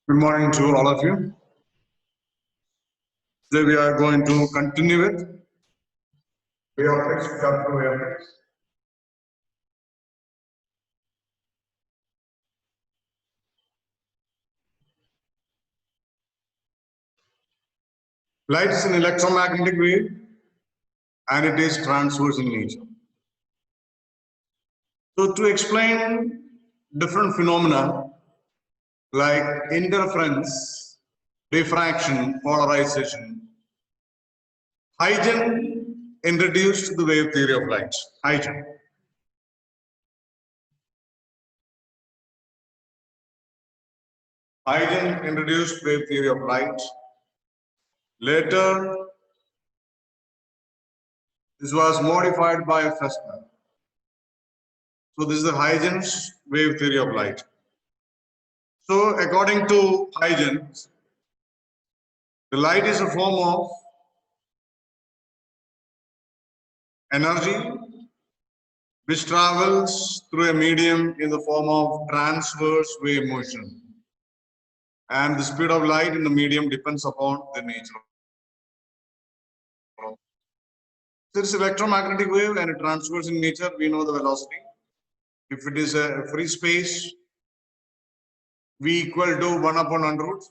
Good morning to all of you. Today we are going to continue with way optics, chapter way optics. Light is an electromagnetic wave and it is transverse in nature. So to explain different phenomena like interference, diffraction, polarization, Huygens introduced the wave theory of light. Huygens. Huygens introduced wave theory of light. Later, this was modified by Fresnel. So this is the Huygens wave theory of light. So according to Huygens, the light is a form of energy which travels through a medium in the form of transverse wave motion. And the speed of light in the medium depends upon the nature. So it's electromagnetic wave and it transverse in nature. We know the velocity. If it is a free space, V equal to 1 upon under root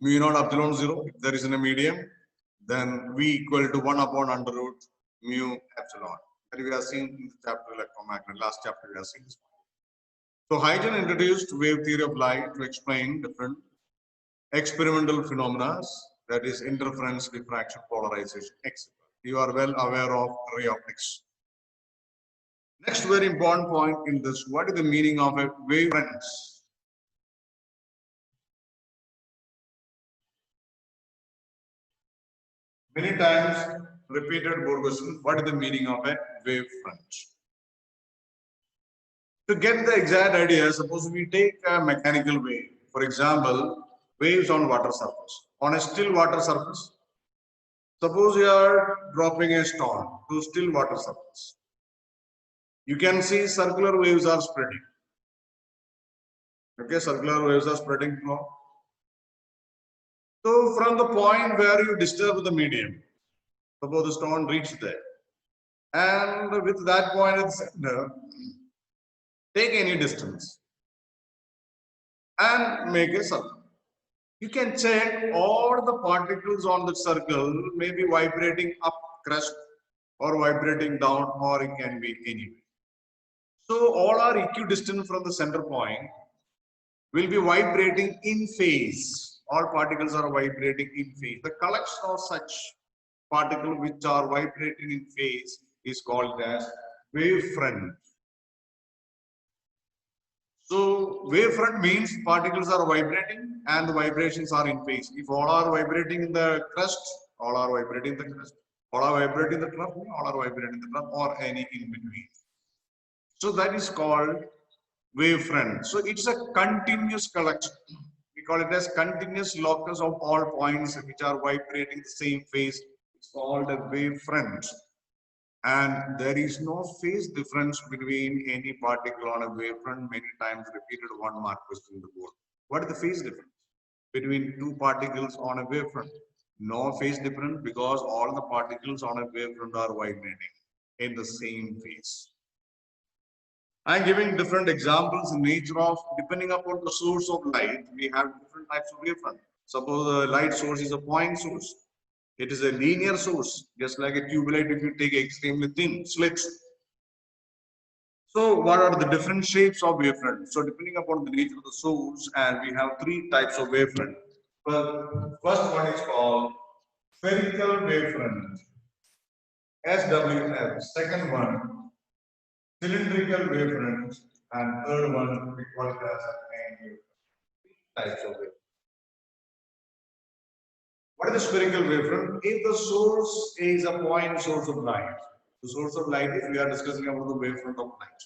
mu naught epsilon 0. If there is in a medium, then V equal to 1 upon under root mu epsilon. That we are seeing in the chapter electromagnetic. Last chapter we are seeing this. So Huygens introduced wave theory of light to explain different experimental phenomena, that is interference, diffraction, polarization, etc. You are well aware of ray optics. Next very important point in this, what is the meaning of a wavelength? Many times repeated board question, what is the meaning of a wavefront? To get the exact idea, suppose we take a mechanical wave, for example, waves on water surface. On a still water surface, suppose you are dropping a stone to still water surface. You can see circular waves are spreading. Okay, circular waves are spreading from. So from the point where you disturb the medium, suppose the stone reaches there, and with that point at the center, take any distance and make a circle. You can check all the particles on the circle may be vibrating up crest or vibrating down, or it can be anywhere. So all are equidistant from the center point will be vibrating in phase. All particles are vibrating in phase. The collection of such particles which are vibrating in phase is called as wavefront. So wavefront means particles are vibrating and the vibrations are in phase. If all are vibrating in the crest, all are vibrating in the crest. All are vibrating in the trough, all are vibrating in the trough, or any in between. So that is called wavefront. So it's a continuous collection. We call it as continuous locus of all points which are vibrating the same phase. It's called a wavefront. And there is no phase difference between any particle on a wavefront. Many times repeated one mark question in the board. What is the phase difference between two particles on a wavefront? No phase difference because all the particles on a wavefront are vibrating in the same phase. I am giving different examples in nature of, depending upon the source of light, we have different types of wavefront. Suppose the light source is a point source. It is a linear source, just like a tube light if you take extremely thin slits. So what are the different shapes of wavefront? So depending upon the nature of the source, and we have three types of wavefront. But first one is called spherical wavefront, SWF. Second one, cylindrical wavefront, and third one we call it as angular types of wavefront. What is the spherical wavefront? If the source is a point source of light, the source of light, if we are discussing about the wavefront of light.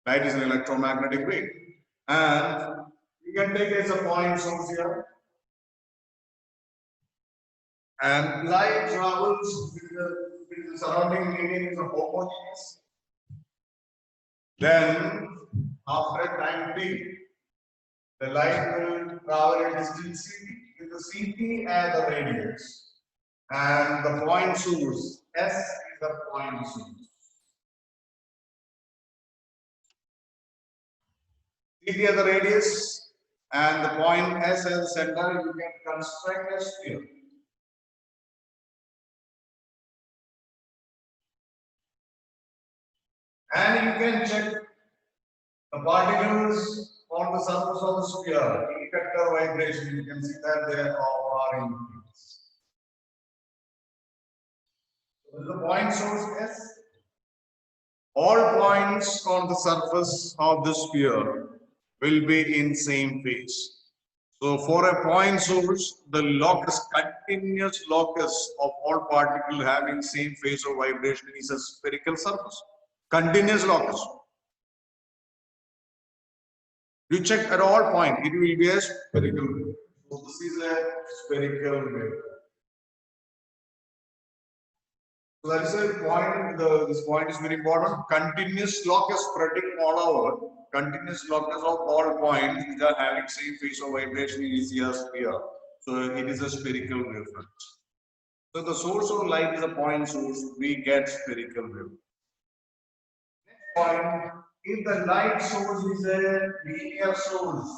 Light is an electromagnetic wave, and you can take it as a point source here, and light travels with the surrounding medium is homogeneous. Then after a time t, The light will travel a distance Ct, with the Ct as the radius, and the point source S is the point source. Ct as the radius and the point S as the center, you can construct a sphere. And you can check the particles on the surface of the sphere, effector vibration. You can see that they all are in phase. So the point source S. All points on the surface of the sphere will be in same phase. So for a point source, the locus, continuous locus of all particles having same phase of vibration is a spherical surface. Continuous locus. You check at all points, it will be a spherical wave. So this is a spherical wave. So that is a point. This point is very important. Continuous locus spreading all over. Continuous locus of all points which are having same phase of vibration is a sphere. So it is a spherical wavefront. So the source of light is a point source. We get spherical wave. Next point. If the light source is a linear source,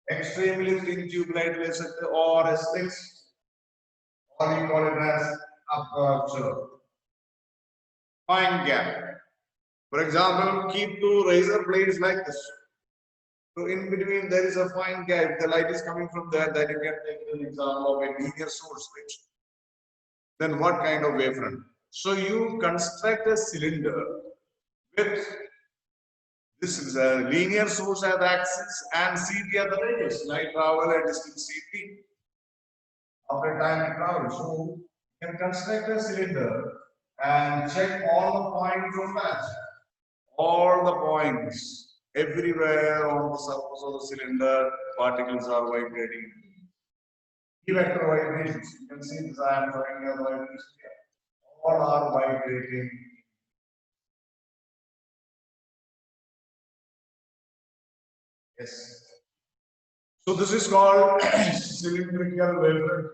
extremely thin tube light or a slit, or we call it as aperture. Fine gap. For example, keep two razor blades like this. So in between there is a fine gap. If the light is coming from there, then you can take an example of a linear source. Then what kind of wavefront? So you construct a cylinder with this is a linear source as axis and Ct as the radius. Light travel at distance Ct after time it travels. So you can construct a cylinder and check all the points of that. All the points everywhere on the surface of the cylinder, particles are vibrating. Vector vibrations. You can see this. I am showing you the vibrations here. All are vibrating. Yes. So this is called cylindrical wavefront.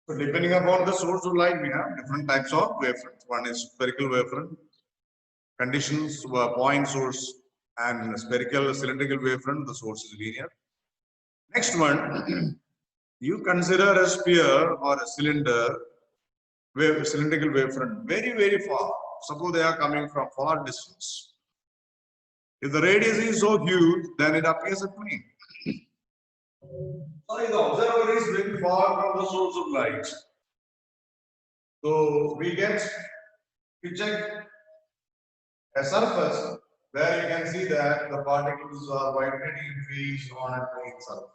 So depending upon the source of light, we have different types of wavefronts. One is spherical wavefront, conditions point source, and spherical cylindrical wavefront. The source is linear. Next one, you consider a sphere or a cylinder cylindrical wavefront very far. Suppose they are coming from far distance. If the radius is so huge, then it appears a plane. Sorry, the observer is very far from the source of light. So we check a surface where you can see that the particles are vibrating in phase on a plane surface.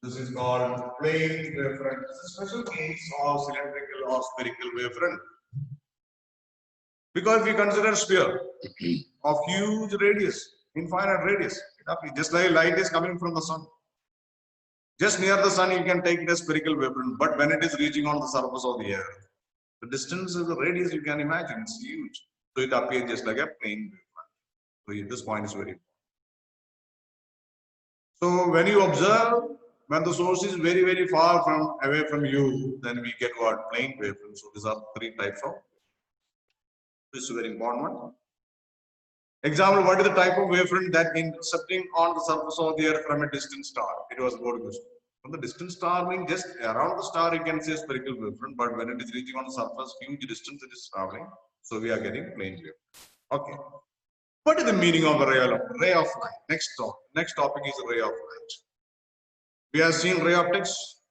This is called plane wavefront. This is a special case of cylindrical or spherical wavefront. Because we consider a sphere of huge radius, infinite radius, just like light is coming from the sun. Just near the sun, you can take it as spherical wavefront, but when it is reaching on the surface of the earth, the distance is the radius you can imagine, it's huge. So it appears just like a plane wavefront. So this point is very important. So when you observe, when the source is very far away from you, then we get what? Plane wavefront. So these are three types of. This is a very important one. Example, what is the type of wavefront that intercepting on the surface of the earth from a distant star? It was good question. From the distant star means just around the star you can say spherical wavefront, but when it is reaching on the surface, huge distance it is traveling. So we are getting plane wave. Okay. What is the meaning of the ray of light? Next topic is ray of light. We have seen ray optics,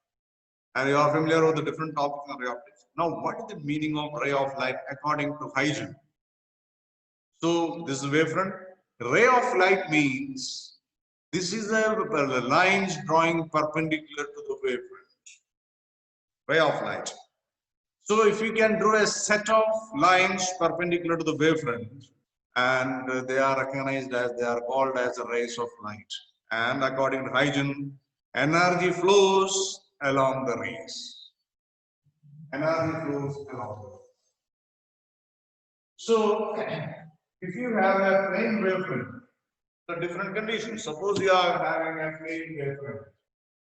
and you are familiar with the different topics of ray optics. Now, what is the meaning of ray of light according to Huygens? So this is wavefront. Ray of light means this is a lines drawing perpendicular to the wavefront. Ray of light. So if you can draw a set of lines perpendicular to the wavefront, and they are recognized as, they are called as rays of light. And according to Huygens, energy flows along the rays. Energy flows along the rays. So If you have a plane wavefront, the different conditions. Suppose you are having a plane wavefront.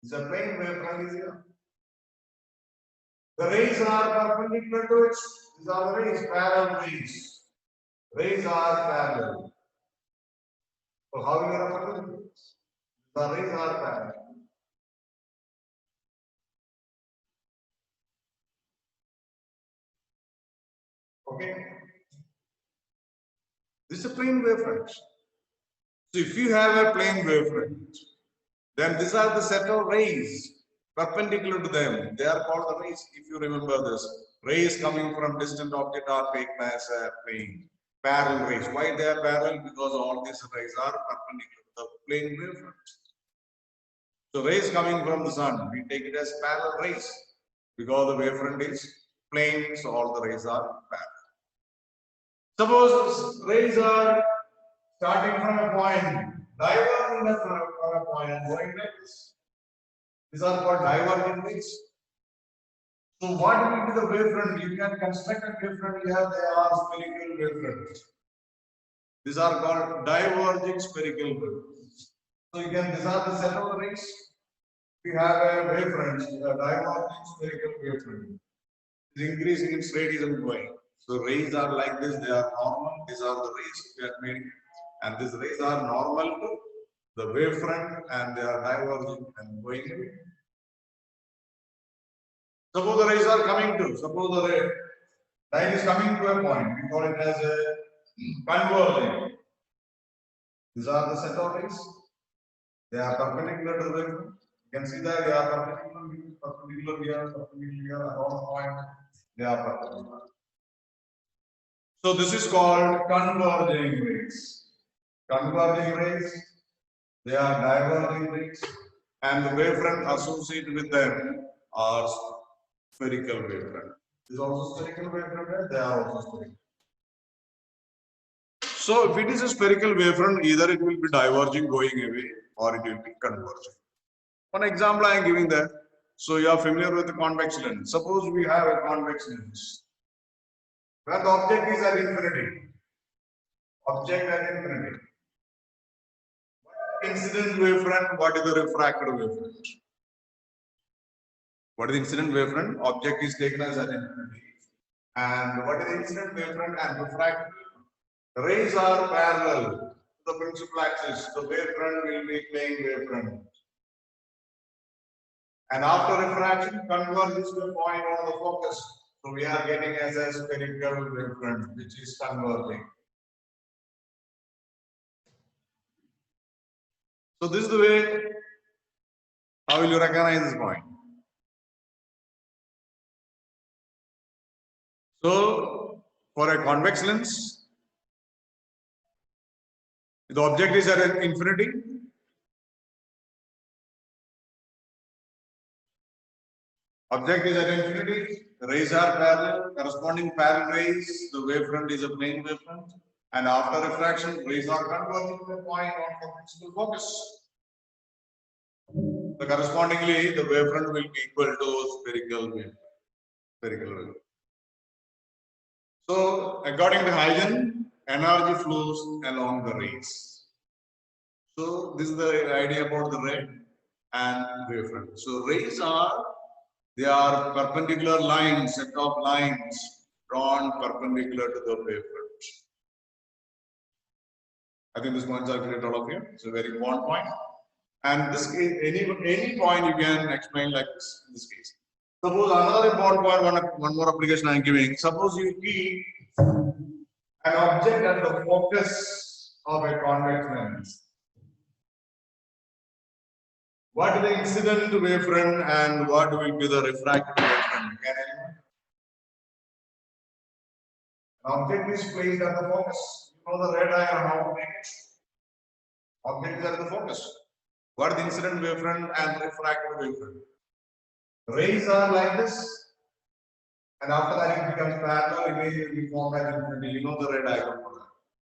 The plane wavefront is here. The rays are perpendicular to it. These are the rays, parallel rays. Rays are parallel. So how will you represent it? The rays are parallel. Okay. This is a plane wavefront. So if you have a plane wavefront, then these are the set of rays perpendicular to them. They are called the rays. If you remember this, rays coming from distant object are taken as a plane. Parallel rays. Why they are parallel? Because all these rays are perpendicular to the plane wavefront. So rays coming from the sun, we take it as parallel rays because the wavefront is plane, so all the rays are parallel. Suppose rays are starting from a point, diverging from a point and going like this. These are called divergent rays. So what will be the wavefront? You can construct a wavefront here, they are spherical wavefronts. These are called diverging spherical wavefronts. So you can, these are the set of the rays. We have a wavefront, a diverging spherical wavefront. It is increasing its radius and going. So rays are like this, they are normal. These are the rays we are making. And these rays are normal to the wavefront and they are diverging and going away. Suppose the rays are coming to, suppose the light is coming to a point, we call it as a converging. These are the set of rays. They are perpendicular to the wavefront. You can see that they are perpendicular here, around the point, they are perpendicular. So this is called converging rays. Converging rays, they are diverging rays, and the wavefront associated with them are spherical wavefront. This is also spherical wavefront, they are also spherical. So if it is a spherical wavefront, either it will be diverging, going away, or it will be converging. One example I am giving there. So you are familiar with the convex lens. Suppose we have a convex lens. When the object is at infinity, object at infinity. What is the incident wavefront? What is the refracted wavefront? What is the incident wavefront? Object is taken as at infinity. And what is the incident wavefront and refracted? The rays are parallel to the principal axis. The wavefront will be plane wavefront. And after refraction, converges to a point on the focus. So we are getting as a spherical wavefront, which is converging. So this is the way. How will you recognize this point? So for a convex lens, the object is at infinity. Object is at infinity, the rays are parallel, corresponding parallel rays, the wavefront is a plane wavefront, and after refraction, rays are converging to a point on the principal focus. So correspondingly, the wavefront will be equal to spherical wave. So according to Huygens, energy flows along the rays. So this is the idea about the ray and wavefront. So rays are, they are perpendicular lines, set of lines drawn perpendicular to the wavefront. I think this points are clear to all of you. It's a very important point. And this any point you can explain like this in this case. Suppose another important point, one more application I am giving. Suppose you keep an object at the focus of a convex lens. What is the incident wavefront and what will be the refracted wavefront? Can anyone? An object is placed at the focus. You know the red diagram, how to make it? Object is at the focus. What is the incident wavefront and refracted wavefront? Rays are like this, and after that it becomes parallel, image will be formed as infinity. You know the red diagram for that.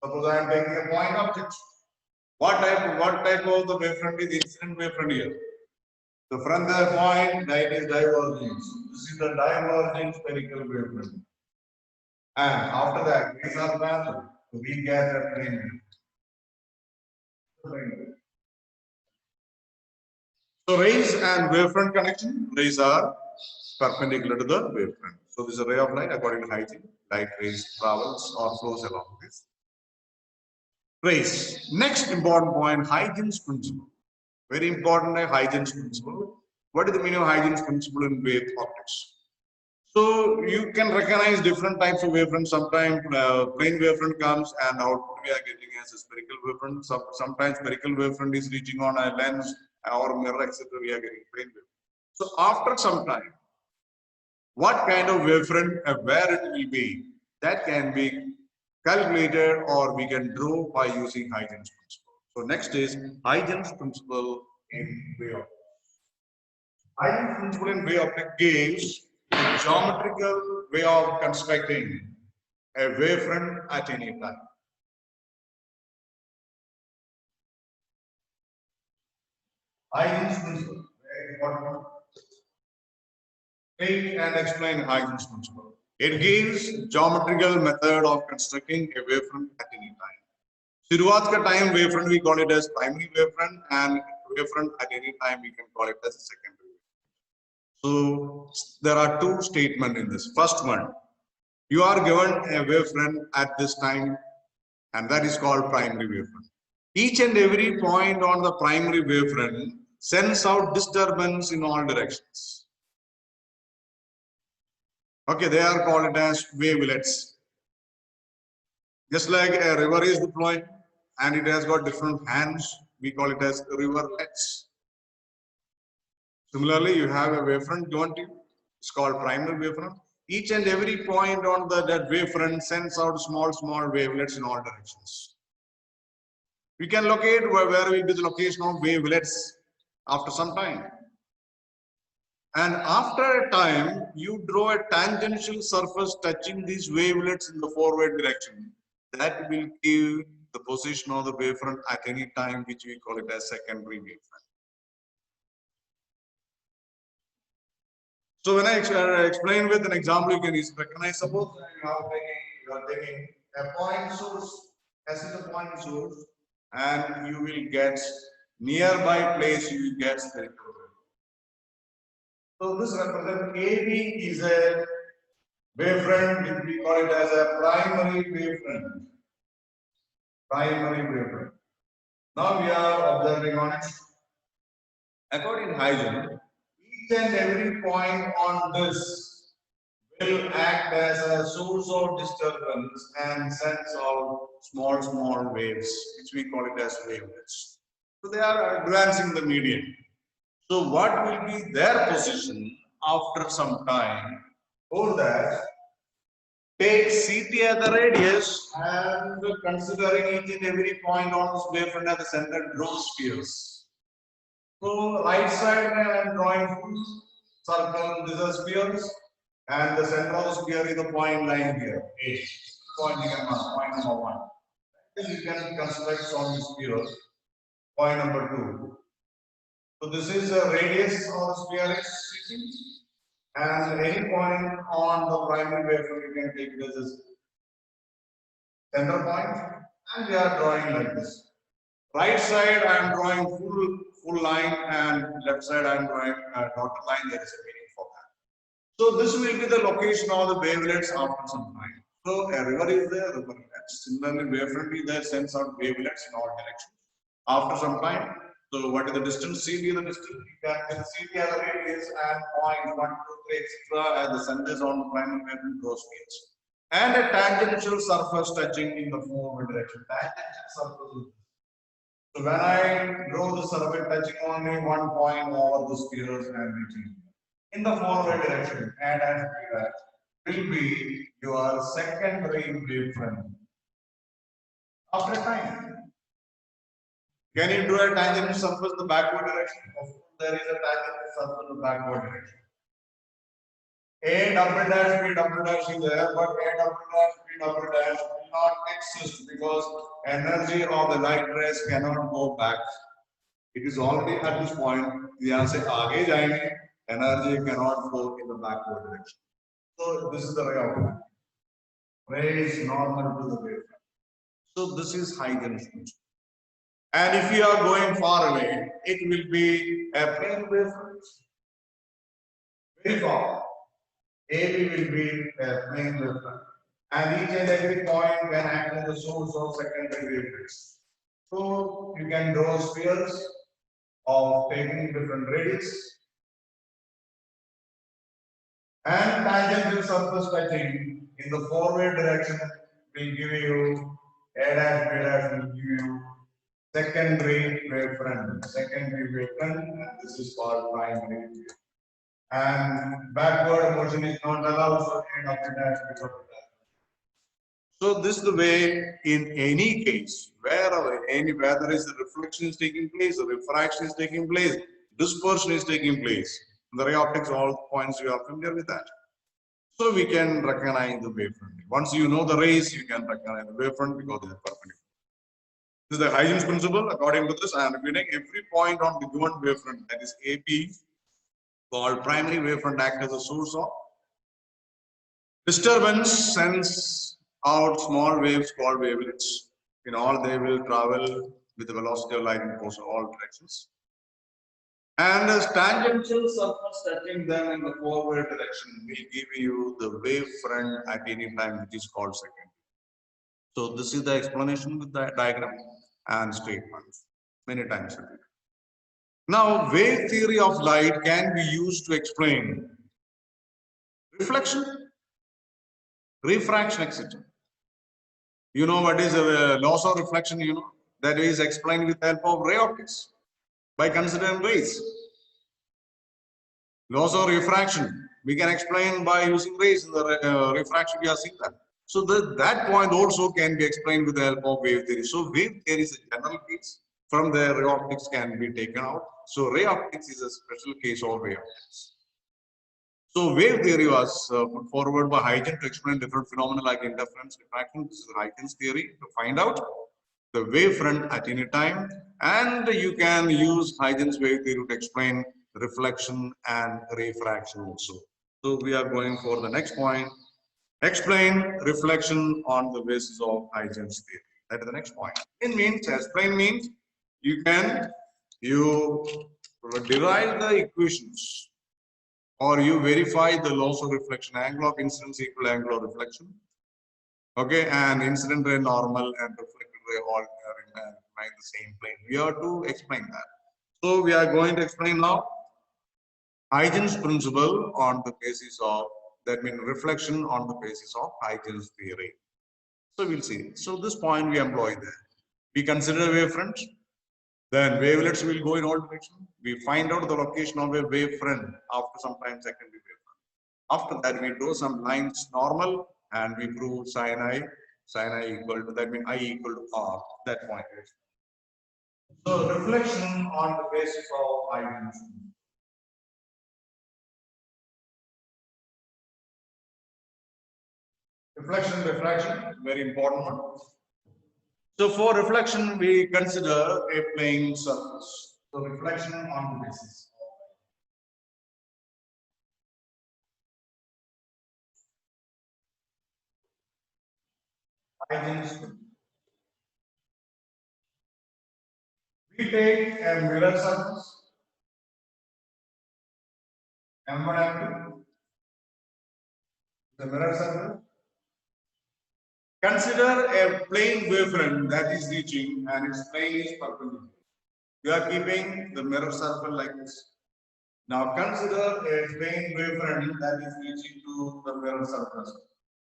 Suppose I am taking a point object. What type of the wavefront is the incident wavefront here? So from the point, light is diverging. This is the diverging spherical wavefront. And after that, rays are parallel. So we get a plane wave. So rays and wavefront connection. Rays are perpendicular to the wavefront. So this is a ray of light according to Huygens. Light rays travels or flows along this rays. Next important point, Huygens principle. Very important, Huygens principle. What is the meaning of Huygens principle in wave optics? So you can recognize different types of wavefront. Sometimes plane wavefront comes and output we are getting as a spherical wavefront. Sometimes spherical wavefront is reaching on a lens or mirror, etc. We are getting plane wavefront. So after some time, what kind of wavefront and where it will be, that can be calculated or we can draw by using Huygens principle. So next is Huygens principle in wave optics. Huygens principle in wave optics gives a geometrical way of constructing a wavefront at any time. Huygens principle, very important. Take and explain Huygens principle. It gives geometrical method of constructing a wavefront at any time. शुरुआत का time wavefront we call it as primary wavefront and wavefront at any time we can call it as a secondary. So there are two statements in this. First one, you are given a wavefront at this time and that is called primary wavefront. Each and every point on the primary wavefront sends out disturbance in all directions. Okay, they are called as wavelets. Just like a river is flowing and it has got different hands, we call it as riverlets. Similarly, you have a wavefront given to you. It's called primary wavefront. Each and every point on that wavefront sends out small wavelets in all directions. We can locate where will be the location of wavelets after some time. And after a time, you draw a tangential surface touching these wavelets in the forward direction. That will give the position of the wavefront at any time, which we call it as secondary wavefront. So when I explain with an example, you can easily recognize. Suppose you are taking a point source, as is a point source, and you will get nearby place you will get spherical wave. So this represents AB is a wavefront, which we call it as a primary wavefront. Primary wavefront. Now we are observing on it. According to Huygens, each and every point on this will act as a source of disturbance and sends out small waves, which we call it as wavelets. So they are advancing the medium. So what will be their position after some time? For that, take CT as the radius and considering each and every point on this wavefront at the center, draw spheres. So right side I am drawing full circle, these are spheres, and the center of the sphere is the point lying here. Point number 1. Then you can construct some spheres. Point number 2. So this is the radius of the sphere is CT, and any point on the primary wavefront you can take this as center point, and we are drawing like this. Right side I am drawing full line, and left side I am drawing a dotted line. There is a meaning for that. So this will be the location of the wavelets after some time. So a river is there, riverlets. Similarly, wavefront is there, sends out wavelets in all directions. After some time, so what is the distance? CT is the distance. You can CT as a radius and point 1, 2, 3, etc. as the center is on the primary wavefront draw spheres. And a tangential surface touching in the forward direction. Tangential surface. So when I draw the surface touching only one point over the spheres and reaching in the forward direction, and as that will be your secondary wavefront. After time, can you draw a tangential surface in the backward direction? Of course, there is a tangential surface in the backward direction. A double dash B double dash is there, but A double dash B double dash will not exist because energy of the light rays cannot go back. It is already at this point. यहाँ से आगे जाएंगे, energy cannot flow in the backward direction. So this is the ray of light. Ray is normal to the wavefront. So this is Huygens principle. And if you are going far away, it will be a plane wavefront. Very far, AB will be a plane wavefront. And each and every point can act as the source of secondary wavelengths. So you can draw spheres of taking different radius. And tangential surface touching in the forward direction will give you A dash B dash will give you secondary wavefront. Secondary wavefront, and this is called primary. And backward motion is not allowed, so A dash B dash will go. So this is the way in any case, wherever whether is the reflection is taking place, the refraction is taking place, dispersion is taking place. The ray optics, all points you are familiar with that. So we can recognize the wavefront. Once you know the rays, you can recognize the wavefront because they are perpendicular. This is the Huygens principle. According to this, I am repeating every point on the given wavefront, that is AP, called primary wavefront, act as a source of disturbance, sends out small waves called wavelets. In all, they will travel with the velocity of light in all directions. And as tangential surface touching them in the forward direction will give you the wavefront at any time, which is called secondary. So this is the explanation with the diagram and statements many times. Now, wave theory of light can be used to explain reflection, refraction, etc. You know what is the loss of reflection? You know that is explained with the help of ray optics by considering rays. Loss of refraction we can explain by using rays in the refraction. We have seen that. So that point also can be explained with the help of wave theory. So wave theory is a general case. From there, ray optics can be taken out. So ray optics is a special case of wave optics. So wave theory was put forward by Huygens to explain different phenomena like interference, refraction. This is Huygens theory to find out the wavefront at any time, and you can use Huygens wave theory to explain reflection and refraction also. So we are going for the next point. Explain reflection on the basis of Huygens theory. That is the next point. It means, explain means you derive the equations or you verify the laws of reflection, angle of incidence equal angle of reflection. Okay, and incident ray normal and reflected ray all remain the same plane. We have to explain that. So we are going to explain now Huygens principle on the basis of, that means reflection on the basis of Huygens theory. So we'll see. So this point we employ there. We consider wavefront, then wavelets will go in all directions. We find out the location of a wavefront after some time secondary wavefront. After that, we draw some lines normal and we prove sin I equal to, that means I equal to R, that point. So reflection on the basis of Huygens. Reflection, refraction, very important one. So for reflection, we consider a plane surface. So reflection on the basis. We take a mirror surface, M1, M2, the mirror surface. Consider a plane wavefront that is reaching and its plane is perpendicular. You are keeping the mirror circle like this. Now consider a plane wavefront that is reaching to the mirror surface.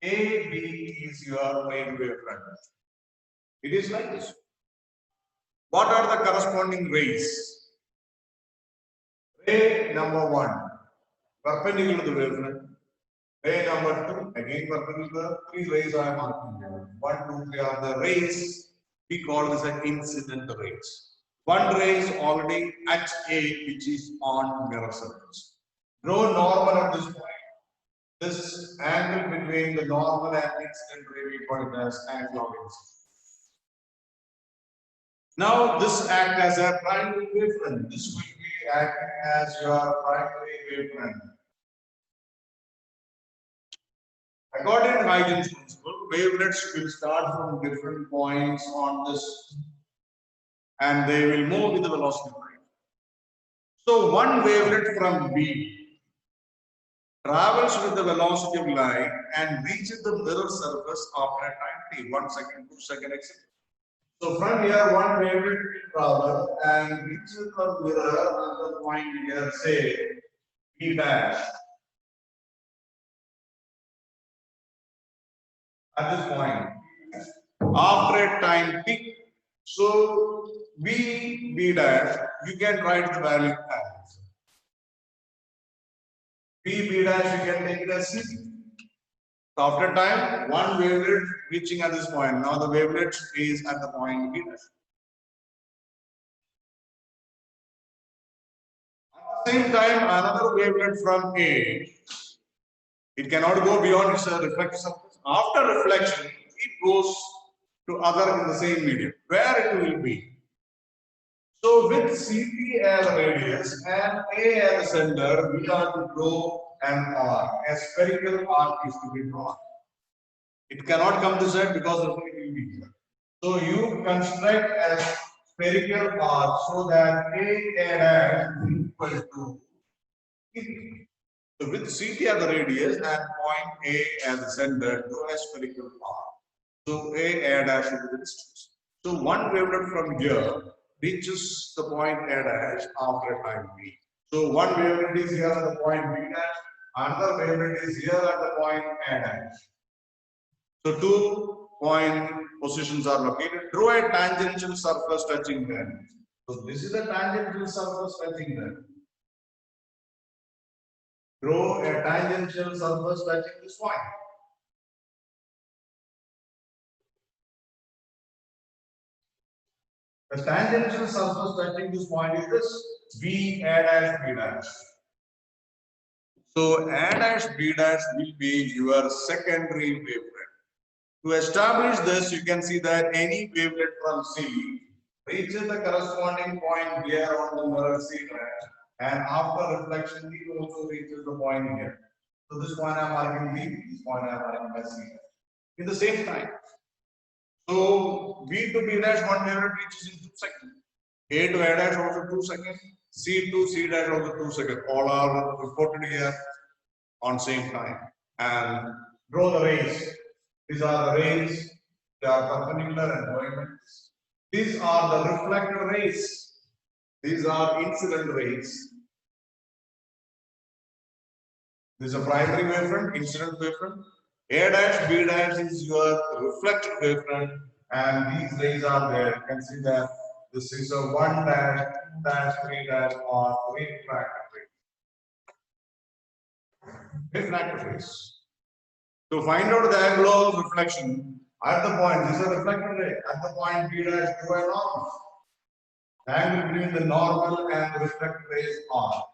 AB is your plane wavefront. It is like this. What are the corresponding rays? Ray number 1, perpendicular to the wavefront. Ray number 2, again perpendicular. 3 rays I am marking here. 1, 2, 3 are the rays. We call this an incident rays. One ray is already at A, which is on mirror surface. Draw normal at this point. This angle between the normal and incident ray we call it as angle of incidence. Now this acts as a primary wavefront. This will be acting as your primary wavefront. According to Huygens principle, wavelets will start from different points on this and they will move with the velocity of light. So one wavelet from B travels with the velocity of light and reaches the mirror surface after a time t, 1 second, 2 seconds, etc. So from here, one wavelet will travel and reaches the mirror at the point here, say B dash. At this point, after a time t, so B dash, you can write the value as B dash, you can take it as C. So after time, one wavelet reaching at this point. Now the wavelet is at the point B dash. At the same time, another wavelet from A, it cannot go beyond its reflective surface. After reflection, it goes to other in the same medium, where it will be. So with CP as a radius and A as a center, we are to draw an arc. A spherical arc is to be drawn. It cannot come this side because the point will be here. So you construct a spherical arc so that A dash is equal to CP. So with CP as the radius and point A as the center, draw a spherical arc. So A dash is the distance. So one wavelet from here reaches the point A dash after a time B. So one wavelet is here at the point B dash, another wavelet is here at the point A dash. So 2 point positions are located. Draw a tangential surface touching them. So this is a tangential surface touching them. Draw a tangential surface touching this point. The tangential surface touching this point is this B A dash B dash. So A dash B dash will be your secondary wavelet. To establish this, you can see that any wavelet from C reaches the corresponding point here on the mirror C dash, and after reflection, it also reaches the point here. So this point I am marking B, this point I am marking by C dash. In the same time. So B to B dash one wavelet reaches in 2 seconds. A to A dash also 2 seconds. C to C dash also 2 seconds. All are reported here on same time. And draw the rays. These are the rays. They are perpendicular and diagonals. These are the reflected rays. These are incident rays. This is a primary wavefront, incident wavefront. A dash, B dash is your reflected wavefront, and these rays are there. You can see that this is a 1 dash, 2 dash, 3 dash, or refracted ray. Refracted rays. To find out the angle of reflection at the point, this is a reflected ray. At the point B dash, do a normal. The angle between the normal and the reflected rays are.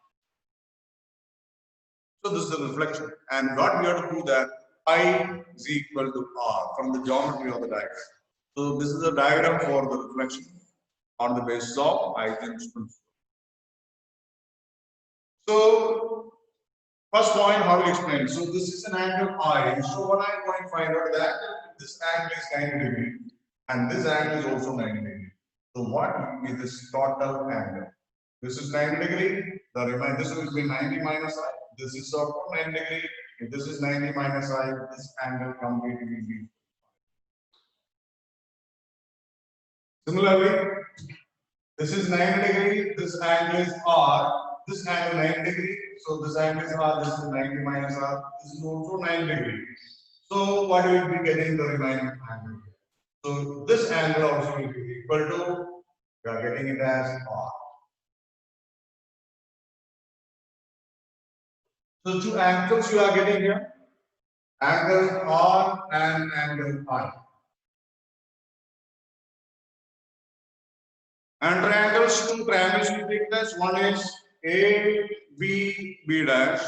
So this is the reflection, and what we have to do that I is equal to R from the geometry of the diagram. So this is a diagram for the reflection on the basis of Huygens principle. So first point, how we explain? So this is an angle I. So what I'm going to find out that this angle is 90 degree, and this angle is also 90 degree. So what will be this total angle? This is 90 degree. The remainder, this will be 90 minus I. This is also 90 degree. If this is 90 minus I, this angle completely will be. Similarly, this is 90 degree. This angle is R. This angle 90 degree. So this angle is R. This is 90 minus R. This is also 90 degree. So what will be getting the remaining angle? So this angle also will be equal to. We are getting it as R. So 2 angles you are getting here, angle R and angle I. And triangles, 2 triangles you take this. One is A, B, B dash,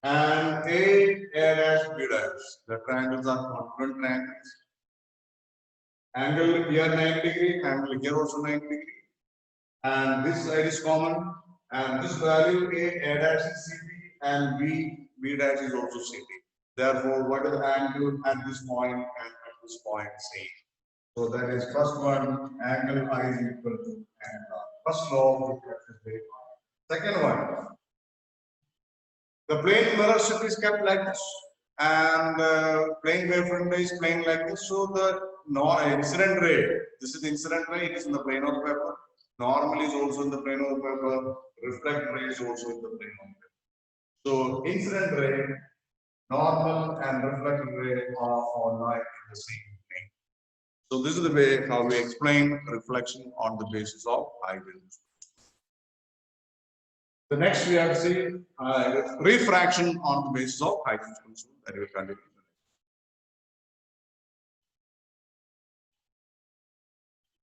and A dash, B dash. The triangles are congruent triangles. Angle here 90 degree, angle here also 90 degree. And this side is common, and this value A dash is CP, and B dash is also CP. Therefore, what is the angle at this point and at this point same? So that is first one, angle I is equal to n r. First law of reflection is very important. Second one, the plane mirror strip is kept like this, and plane wavefront is playing like this. So the incident ray, this is the incident ray, it is in the plane of the paper. Normal is also in the plane of the paper. Reflect ray is also in the plane of the paper. So incident ray, normal and reflected ray are all like in the same plane. So this is the way how we explain reflection on the basis of eyewitness. The next we have to see refraction on the basis of high frequency. That will continue.